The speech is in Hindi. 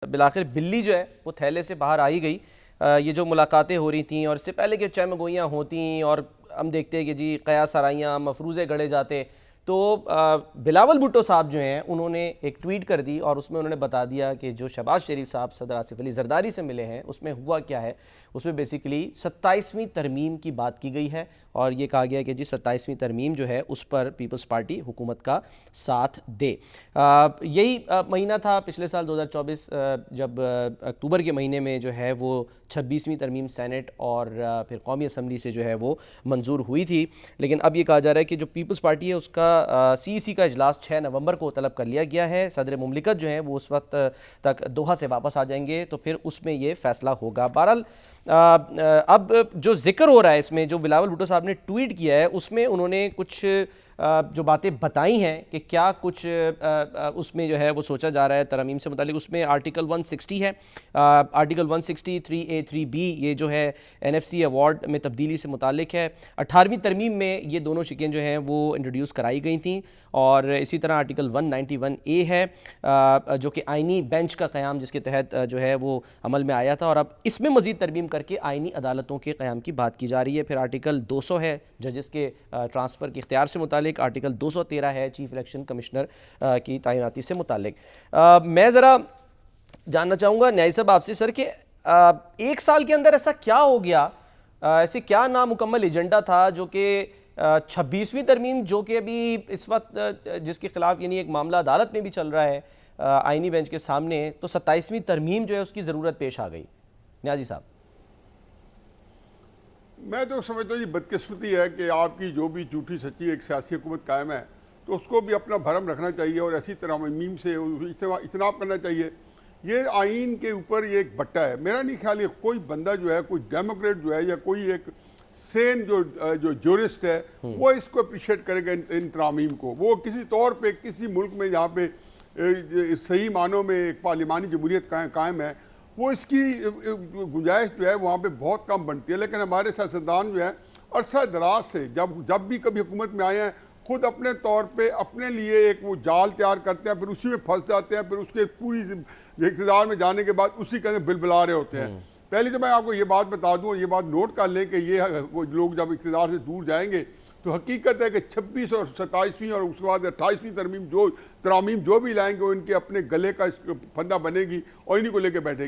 बिलाखिर बिल्ली जो है वो थैले से बाहर आ ही गई। ये जो मुलाकातें हो रही थी और इससे पहले कि चमगोइयाँ होती और हम देखते हैं कि जी कयास सराइयाँ मफरूज़े गढ़े जाते, तो बिलावल भुट्टो साहब जो हैं उन्होंने एक ट्वीट कर दी और उसमें उन्होंने बता दिया कि जो शहबाज शरीफ साहब सदर आसिफ अली जरदारी से मिले हैं उसमें हुआ क्या है। उसमें बेसिकली 27वीं तरमीम की बात की गई है और ये कहा गया कि जी 27वीं तरमीम जो है उस पर पीपल्स पार्टी हुकूमत का साथ दे। यही महीना था पिछले साल 2024 जब अक्टूबर के महीने में जो है वो 26वीं तरमीम सेनेट और फिर कौमी असम्बली से जो है वो मंजूर हुई थी। लेकिन अब ये कहा जा रहा है कि जो पीपल्स पार्टी है उसका CEC का इजलास 6 नवंबर को तलब कर लिया गया है। सदर मुमलिकत जो है वो उस वक्त तक दोहा से वापस आ जाएंगे तो फिर उसमें ये फैसला होगा। बहरहाल अब जो जिक्र हो रहा है इसमें जो बिलावल भुट्टो साहब ने ट्वीट किया है उसमें उन्होंने कुछ जो बातें बताई हैं कि क्या कुछ उसमें जो है वो सोचा जा रहा है तरमीम से मुतालिक। उसमें आर्टिकल 160 है, आर्टिकल 160 3A 3B ये जो है NFC अवार्ड में तब्दीली से मुतालिक है। 18वीं तरमीम में ये दोनों शिकें जो हैं वो इंट्रोड्यूस कराई गई थी और इसी तरह आर्टिकल 191A है जो कि आइनी बेंच का क़याम जिसके तहत जो है वो अमल में आया था और अब इसमें मज़ीद तरमीम करके आइनी अदालतों के क़याम की बात की जा रही है। फिर आर्टिकल 200 है जजेस के ट्रांसफ़र के इख्तियार से मुतालिक, आर्टिकल 213 है चीफ इलेक्शन कमिश्नर की तैनाती से मुतालिक। मैं ज़रा जानना चाहूँगा न्याय साहब आपसे सर कि एक साल के अंदर ऐसा क्या हो गया, ऐसे क्या नामुकम्मल एजेंडा था जो कि 26वीं तरमीम जो कि अभी इस वक्त जिसके खिलाफ यानी एक मामला अदालत में भी चल रहा है आइनी बेंच के सामने, तो 27वीं तरमीम जो है उसकी ज़रूरत पेश आ गई। न्याजी साहब, मैं तो समझता हूँ ये बदकिस्मती है कि आपकी जो भी झूठी सच्ची एक सियासी हुकूमत कायम है तो उसको भी अपना भरम रखना चाहिए और ऐसी तरह मीम से इज्तनाब करना चाहिए। ये आइन के ऊपर ये एक बट्टा है। मेरा नहीं ख्याल है कोई बंदा जो है, कोई डेमोक्रेट जो है या कोई एक सेन जो जूरिस्ट है वो इसको अप्रिशिएट करेगा इन तरामीम को। वो किसी तौर पे किसी मुल्क में जहाँ पे सही मानों में एक पार्लिमानी जमहूरियत कायम है वो इसकी गुंजाइश जो है वहाँ पे बहुत कम बनती है। लेकिन हमारे सियासतदान जो है अरसा दराज से जब भी कभी हुकूमत में आए हैं खुद अपने तौर पे अपने लिए एक वो जाल तैयार करते हैं, फिर उसी में फंस जाते हैं, फिर उसके पूरी इक़्तिदार में जाने के बाद उसी के अंदर बिलबिला रहे होते हैं। पहले तो मैं आपको ये बात बता दूँ, ये बात नोट कर लें कि ये वो लोग जब इक़्तिदार से दूर जाएंगे तो हकीकत है कि 26 और 27वीं और उसके बाद 28वीं तरामीम जो भी लाएंगे वो इनके अपने गले का फंदा बनेगी और इन्हीं को लेकर बैठेगी।